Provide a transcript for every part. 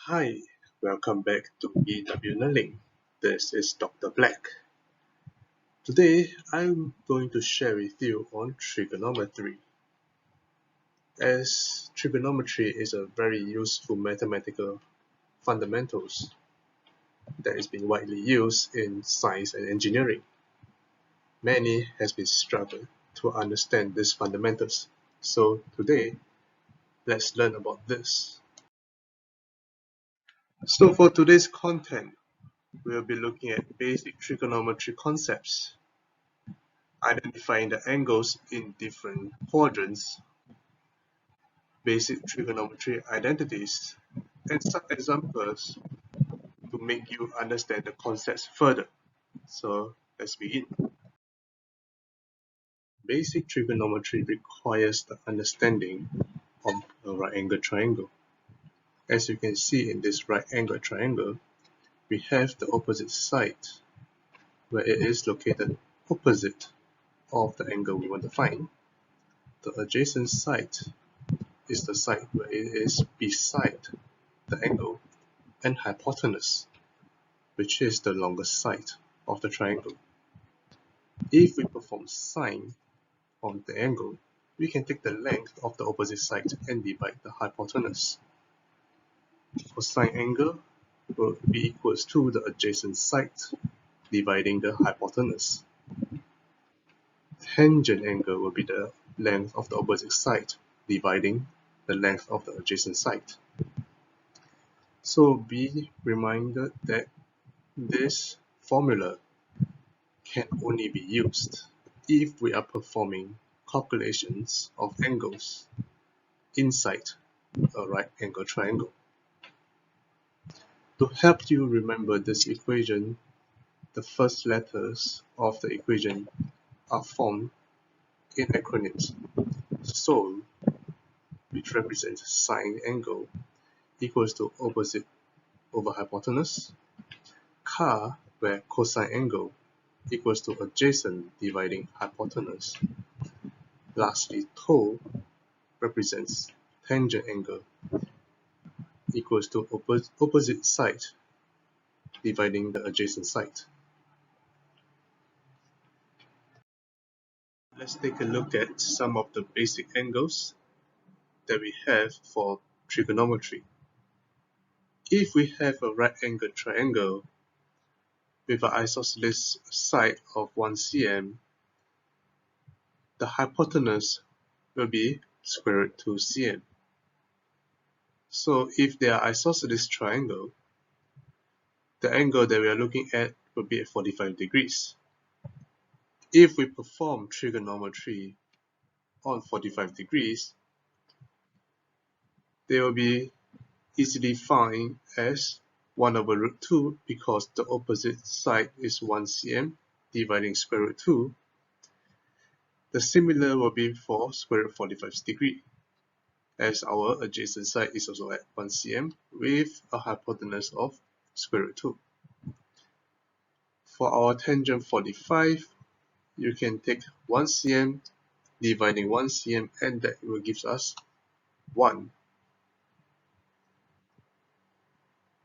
Hi, welcome back to EW Learning. This is Dr. Black. Today, I'm going to share with you on trigonometry. As trigonometry is a very useful mathematical fundamentals that is being widely used in science and engineering. Many has been struggling to understand these fundamentals. So today, let's learn about this. So for today's content, we'll be looking at basic trigonometry concepts, identifying the angles in different quadrants, basic trigonometry identities, and some examples to make you understand the concepts further. So let's begin. Basic trigonometry requires the understanding of a right angle triangle. As you can see in this right angle triangle, we have the opposite side where it is located opposite of the angle we want to find. The adjacent side is the side where it is beside the angle, and hypotenuse, which is the longest side of the triangle. If we perform sine on the angle, we can take the length of the opposite side and divide the hypotenuse. Cosine angle will be equals to the adjacent side dividing the hypotenuse. Tangent angle will be the length of the opposite side dividing the length of the adjacent side. So be reminded that this formula can only be used if we are performing calculations of angles inside a right angle triangle. To help you remember this equation, the first letters of the equation are formed in acronyms. SOL, which represents sine angle, equals to opposite over hypotenuse. CA, where cosine angle equals to adjacent dividing hypotenuse. Lastly, TO represents tangent angle equals to opposite side dividing the adjacent side. Let's take a look at some of the basic angles that we have for trigonometry. If we have a right angle triangle with an isosceles side of 1 cm, the hypotenuse will be square root 2 cm. So if they are isosceles triangle, the angle that we are looking at will be at 45 degrees. If we perform trigonometry on 45 degrees, they will be easily found as 1 over root 2 because the opposite side is 1 cm dividing square root 2. The similar will be for square root 45 degrees, as our adjacent side is also at 1 cm with a hypotenuse of square root 2. For our tangent 45, you can take 1 cm dividing 1 cm and that will give us 1.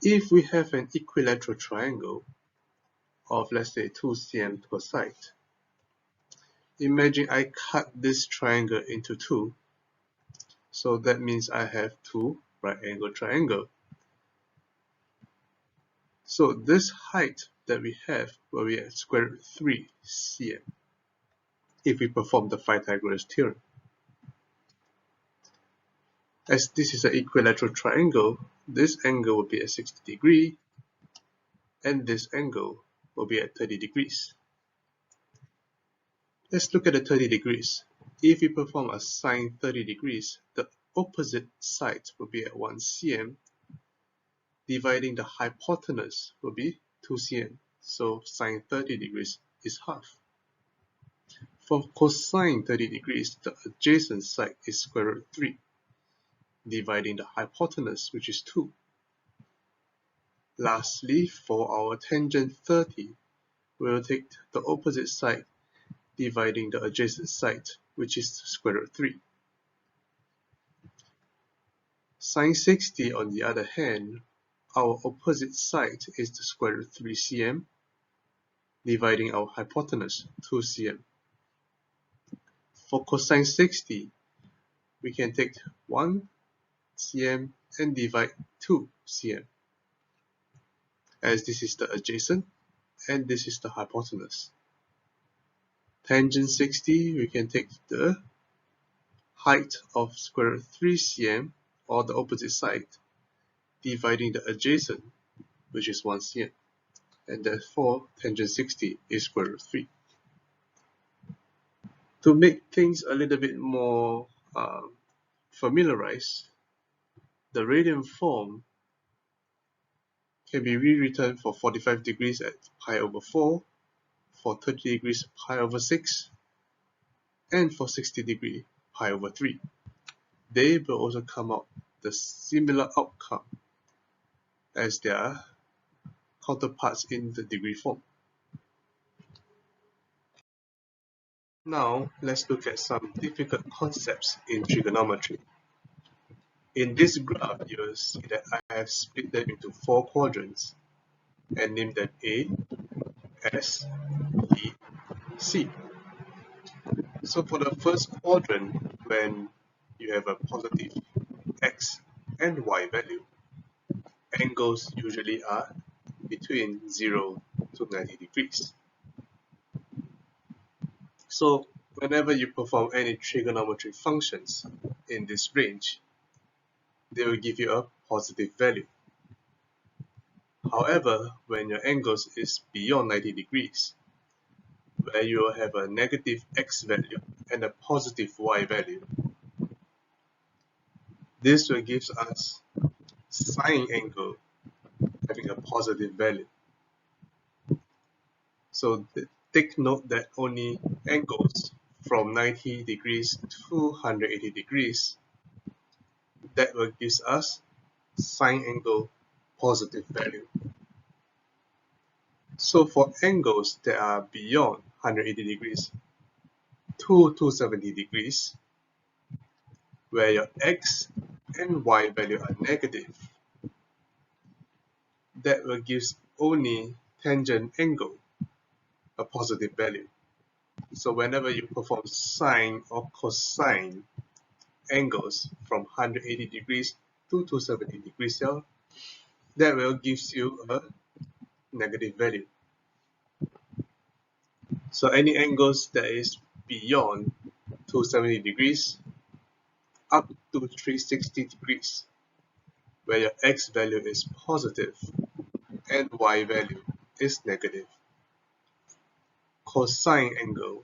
If we have an equilateral triangle of let's say 2 cm per side, imagine I cut this triangle into two, so that means I have two right angle triangle. So this height that we have will be at square root 3 cm if we perform the Pythagoras theorem. As this is an equilateral triangle, this angle will be at 60 degrees and this angle will be at 30 degrees. Let's look at the 30 degrees. If we perform a sine 30 degrees, the opposite side will be at 1 cm, dividing the hypotenuse will be 2 cm. So sine 30 degrees is half. For cosine 30 degrees, the adjacent side is square root 3, dividing the hypotenuse, which is 2. Lastly, for our tangent 30, we will take the opposite side dividing the adjacent side, which is square root 3. Sine 60, on the other hand, our opposite side is the square root 3 cm, dividing our hypotenuse 2 cm. For cosine 60, we can take 1 cm and divide 2 cm, as this is the adjacent and this is the hypotenuse. Tangent 60, we can take the height of square root 3 cm, or the opposite side, dividing the adjacent, which is 1 cm, and therefore tangent 60 is square root 3. To make things a little bit more familiarized, the radian form can be rewritten for 45 degrees at pi over 4, for 30 degrees pi over 6, and for 60 degrees pi over 3. They will also come out the similar outcome as their counterparts in the degree form. Now let's look at some difficult concepts in trigonometry. In this graph, you will see that I have split them into 4 quadrants and named them A, S, B, C. So for the first quadrant, when you have a positive X and Y value, angles usually are between 0 to 90 degrees. So whenever you perform any trigonometry functions in this range, they will give you a positive value. However, when your angles is beyond 90 degrees, where you will have a negative X value and a positive Y value, this will give us sine angle having a positive value. So take note that only angles from 90 degrees to 180 degrees, that will give us sine angle positive value. So for angles that are beyond 180 degrees to 270 degrees, where your X and Y value are negative, that will give only tangent angle a positive value. So whenever you perform sine or cosine angles from 180 degrees to 270 degrees here, that will give you a negative value. So any angles that is beyond 270 degrees up to 360 degrees, where your X value is positive and Y value is negative. Cosine angle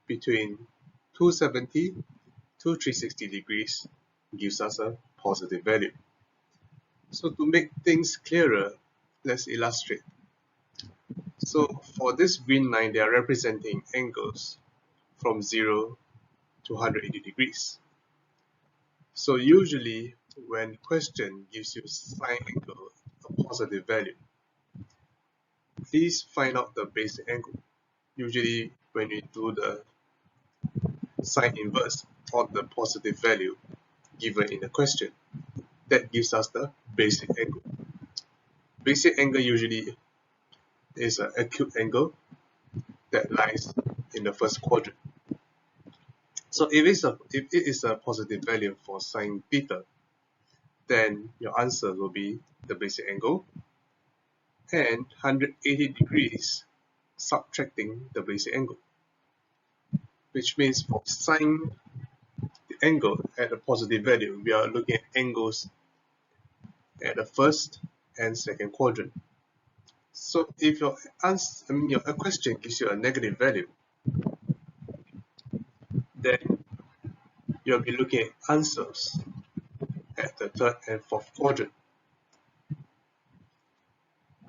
between 270 to 360 degrees gives us a positive value. So to make things clearer, let's illustrate. So for this green line, they are representing angles from 0 to 180 degrees. So usually when question gives you sine angle a positive value, please find out the basic angle. Usually when you do the sine inverse of the positive value given in the question, that gives us the basic angle. Basic angle usually is an acute angle that lies in the first quadrant. So if it is a positive value for sine theta, then your answer will be the basic angle and 180 degrees subtracting the basic angle, which means for sine the angle at a positive value, we are looking at angles at the first and second quadrant. So if your question gives you a negative value, then you'll be looking at answers at the third and fourth quadrant.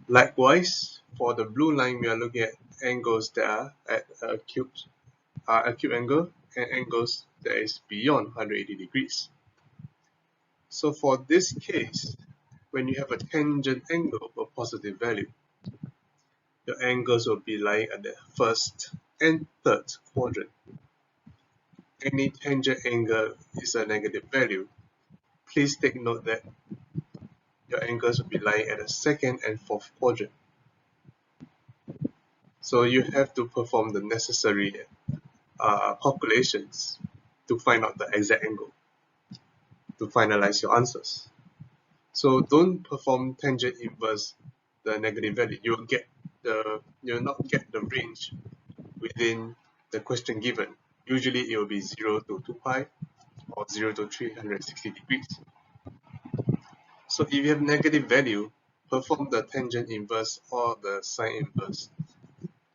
Likewise, for the blue line, we are looking at angles that are at acute angle and angles that is beyond 180 degrees. So for this case, when you have a tangent angle of a positive value, your angles will be lying at the first and third quadrant. Any tangent angle is a negative value. Please take note that your angles will be lying at the second and fourth quadrant. So you have to perform the necessary calculations to find out the exact angle to finalize your answers. So don't perform tangent inverse the negative value. You'll not get the range within the question given. Usually it will be 0 to 2 pi or 0 to 360 degrees. So if you have negative value, perform the tangent inverse or the sine inverse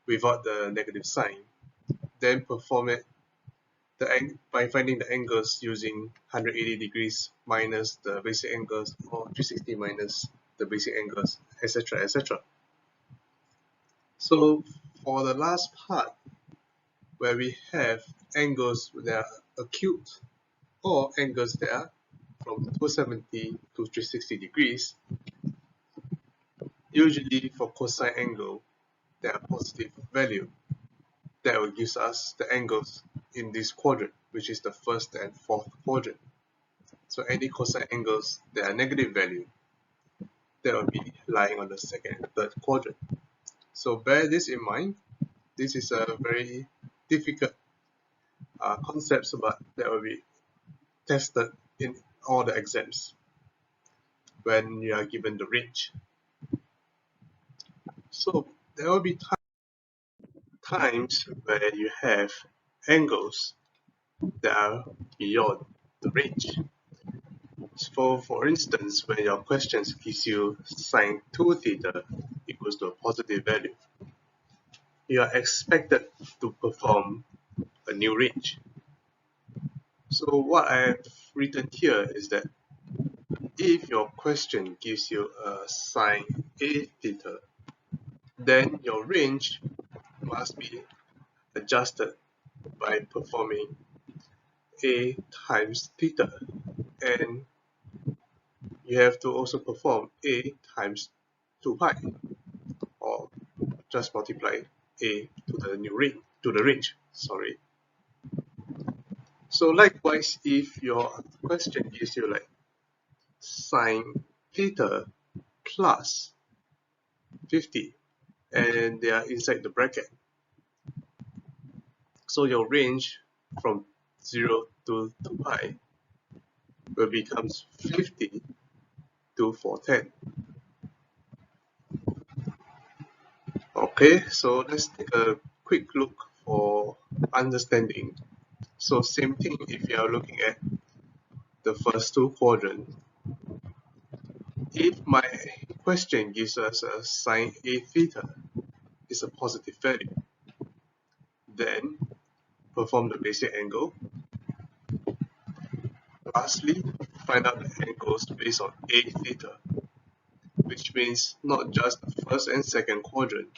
without the negative sign. Then perform it by finding the angles using 180 degrees minus the basic angles or 360 minus the basic angles, etc. etc. So for the last part, where we have angles that are acute or angles that are from 270 to 360 degrees, usually for cosine angle, there are positive value that will give us the angles in this quadrant, which is the first and fourth quadrant. So any cosine angles that are negative value, that will be lying on the second and third quadrant. So bear this in mind. This is a very difficult concept, but that will be tested in all the exams when you are given the range. So there will be times where you have angles that are beyond the range. So for instance, when your questions gives you sine 2 theta equals to a positive value, you are expected to perform a new range. So what I have written here is that if your question gives you a sine A theta, then your range must be adjusted by performing A times theta, and you have to also perform A times 2 pi, or just multiply A to the new range, to the range, sorry. So likewise, if your question gives you like sine theta plus 50 and they are inside the bracket, so your range from 0 to 2 pi will becomes 50 to 410. Okay, so let's take a quick look for understanding. So same thing if you are looking at the first two quadrants. If my question gives us a sine A theta is a positive value, then perform the basic angle. Lastly, find out the angles based on A theta, which means not just the first and second quadrant.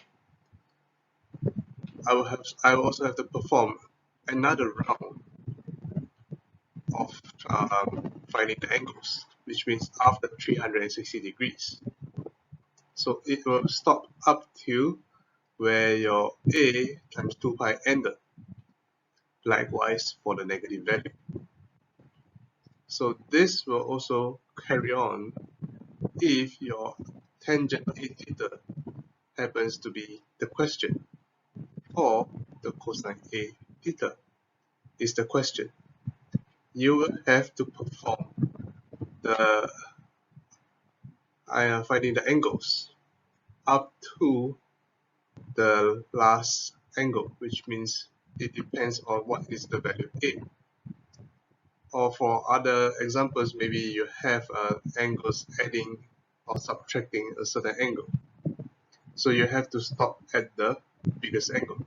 I will also have to perform another round of finding the angles, which means after 360 degrees. So it will stop up to where your A times 2 pi ended. Likewise for the negative value. So this will also carry on if your tangent A theta happens to be the question, or the cosine A theta is the question. You will have to perform the finding the angles up to the last angle, which means it depends on what is the value A. Or for other examples, maybe you have angles adding or subtracting a certain angle. So you have to stop at the biggest angle.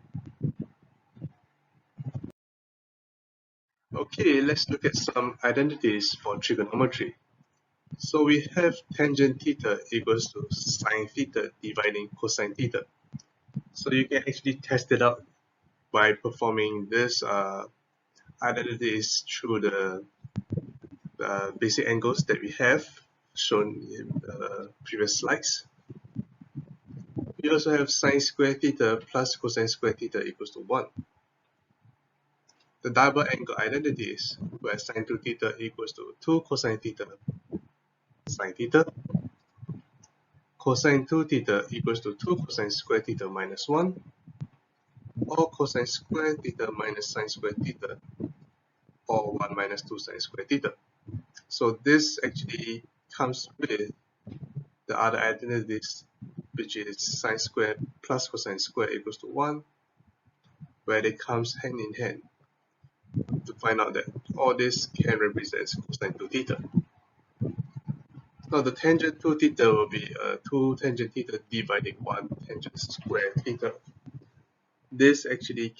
Okay, let's look at some identities for trigonometry. So we have tangent theta equals to sine theta dividing cosine theta. So you can actually test it out by performing this identities through the basic angles that we have shown in the previous slides. We also have sine square theta plus cosine square theta equals to 1. The double angle identities where sine 2 theta equals to 2 cosine theta sine theta, cosine 2 theta equals to 2 cosine square theta minus 1, or cosine square theta minus sine square theta, or 1 minus 2 sine square theta. So this actually comes with the other alternatives, which is sine square plus cosine square equals to 1, where it comes hand in hand to find out that all this can represent cosine 2 theta. Now the tangent 2 theta will be 2 tangent theta dividing 1 tangent square theta. This actually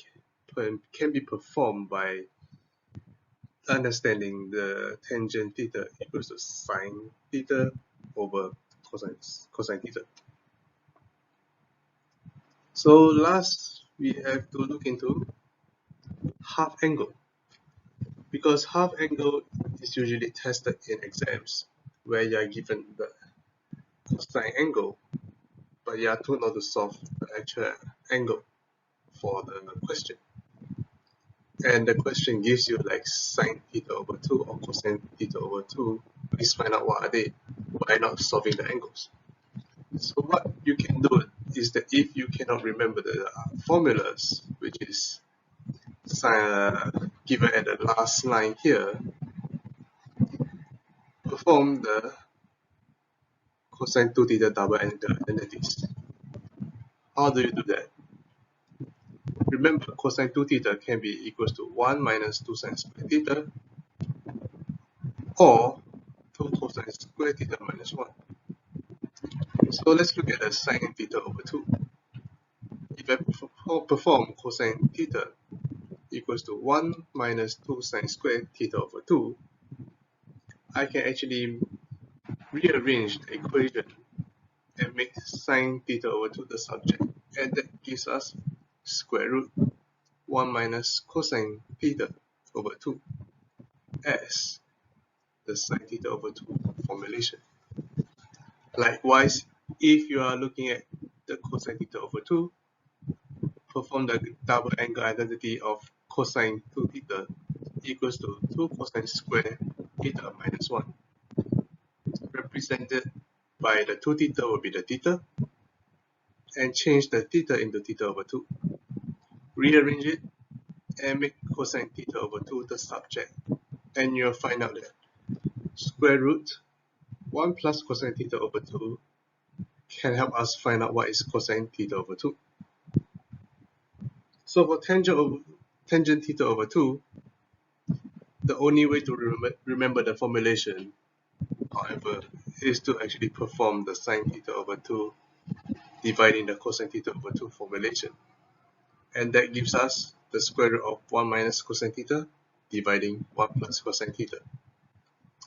can be performed by understanding the tangent theta equals to sine theta over cosine theta. So last, we have to look into half angle, because half angle is usually tested in exams where you are given the cosine angle, but you are told not to solve the actual angle for the question. And the question gives you like sine theta over 2 or cosine theta over 2. Please find out what are they by not solving the angles. So what you can do is that if you cannot remember the formulas, which is given at the last line here, perform the cosine 2 theta double angle identities. How do you do that? Remember, cosine 2 theta can be equals to 1 minus 2 sine square theta, or 2 cosine square theta minus 1. So let's look at the sine theta over 2. If I perform cosine theta equals to 1 minus 2 sine square theta over 2, I can actually rearrange the equation and make sine theta over 2 the subject, and that gives us square root 1 minus cosine theta over 2 as the sine theta over 2 formulation. Likewise, if you are looking at the cosine theta over 2, perform the double angle identity of cosine 2 theta equals to 2 cosine square theta minus 1. Represented by the 2 theta will be the theta, and change the theta into theta over 2. Rearrange it and make cosine theta over 2 the subject, and you'll find out that square root 1 plus cosine theta over 2 can help us find out what is cosine theta over 2. So for tangent theta over 2, the only way to remember the formulation, however, is to actually perform the sine theta over 2 dividing the cosine theta over 2 formulation. And that gives us the square root of 1 minus cosine theta dividing 1 plus cosine theta.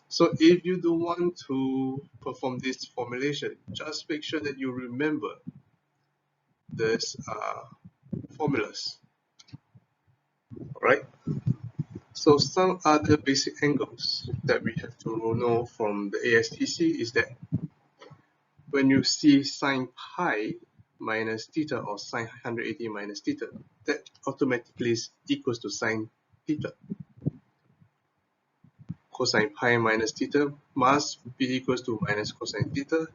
So if you do want to perform this formulation, just make sure that you remember these formulas. Alright? So some other basic angles that we have to know from the ASTC is that when you see sine pi minus theta or sine 180 minus theta, that automatically is equals to sine theta. Cosine pi minus theta must be equals to minus cosine theta,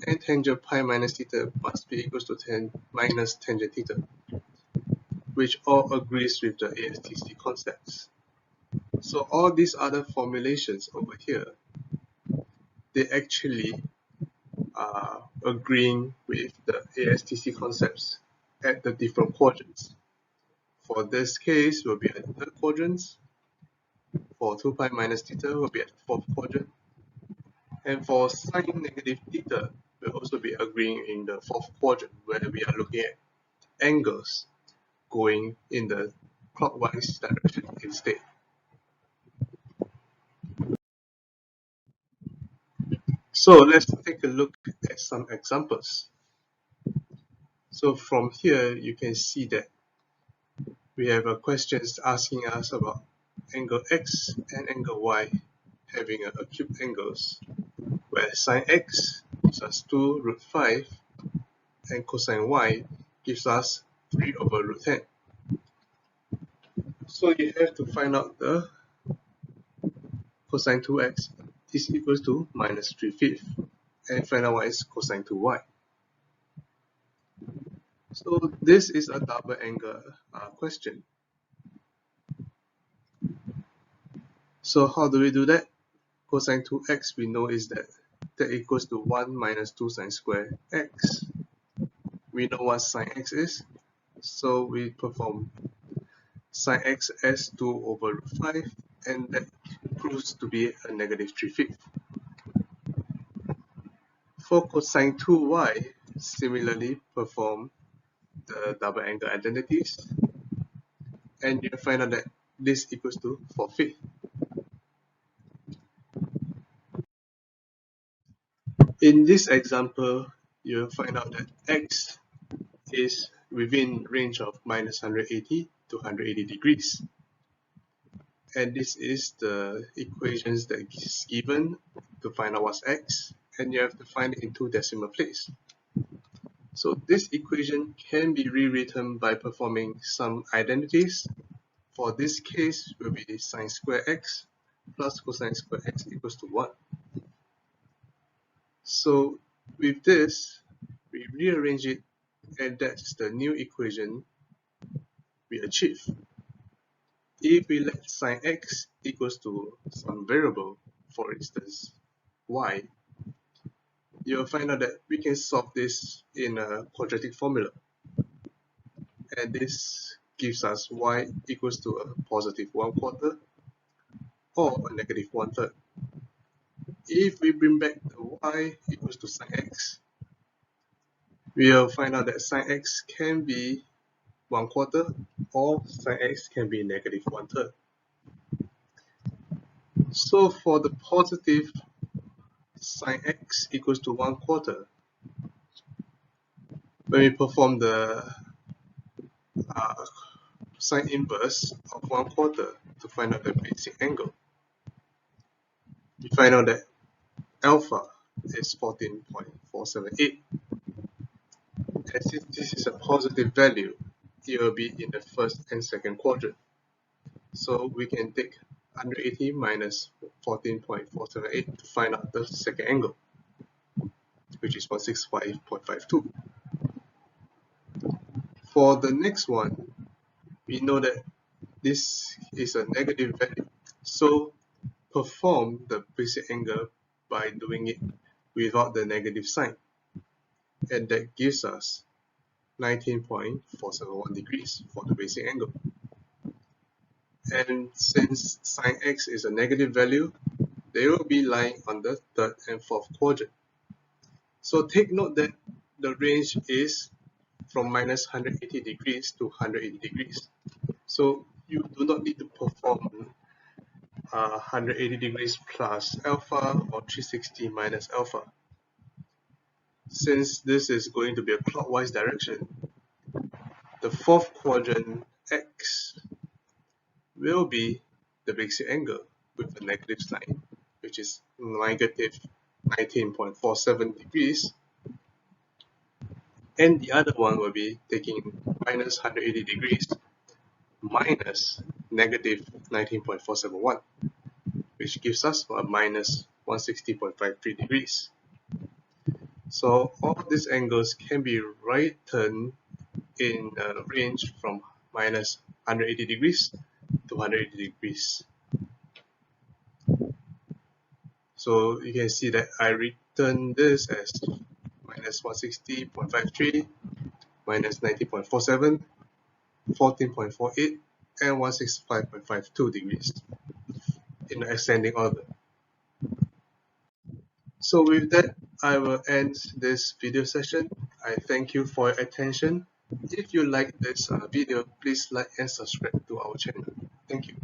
and tangent pi minus theta must be equals to minus tangent theta, which all agrees with the ASTC concepts. So all these other formulations over here, they actually are agreeing with the ASTC concepts at the different quadrants. For this case, will be at the third quadrant. For 2 pi minus theta, will be at the fourth quadrant. And for sine negative theta, we'll also be agreeing in the fourth quadrant, where we are looking at angles going in the clockwise direction instead. So let's take a look at some examples. So from here, you can see that we have a question asking us about angle x and angle y having acute angles, where sine x gives us 2 root 5 and cosine y gives us 3 over root 10. So you have to find out the cosine 2x is equals to minus 3/5, and find out what is cosine 2y. So this is a double angle question. So how do we do that? Cosine 2x we know is that equals to 1 minus 2 sine square x. We know what sine x is, so we perform sine x as 2 over root 5, and that proves to be a negative 3/5. For cosine 2y, similarly perform the double angle identities, and you find out that this equals to 4/5. In this example, you'll find out that x is within range of minus 180 to 180 degrees. And this is the equations that is given to find out what's x, and you have to find it in two decimal places. So this equation can be rewritten by performing some identities. For this case, will be sine square x plus cosine square x equals to 1. So with this, we rearrange it, and that's the new equation we achieve. If we let sine x equals to some variable, for instance y, you'll find out that we can solve this in a quadratic formula, and this gives us y equals to a positive 1/4 or a negative 1/3. If we bring back the y equals to sine x, we'll find out that sine x can be 1/4 or sine x can be negative 1/3. So for the positive sine x equals to 1/4, when we perform the uh, sine inverse of 1/4 to find out the basic angle, we find out that alpha is 14.478. And since this is a positive value, it will be in the first and second quadrant. So we can take 180 minus 14.478 to find out the second angle, which is 165.52. For the next one, we know that this is a negative value. So perform the basic angle by doing it without the negative sign. And that gives us 19.471 degrees for the basic angle. And since sine x is a negative value, they will be lying on the third and fourth quadrant. So take note that the range is from minus 180 degrees to 180 degrees. So you do not need to perform 180 degrees plus alpha or 360 minus alpha. Since this is going to be a clockwise direction, the fourth quadrant x will be the basic angle with a negative sign, which is negative 19.47 degrees, and the other one will be taking minus 180 degrees minus negative 19.471, which gives us a minus 160.53 degrees. So all these angles can be written in a range from minus 180 degrees to 180 degrees. So you can see that I written this as minus 160.53, minus 90.47, 14.48, and 165.52 degrees in ascending order. So with that, I will end this video session. I thank you for your attention. If you like this video, please like and subscribe to our channel. Thank you.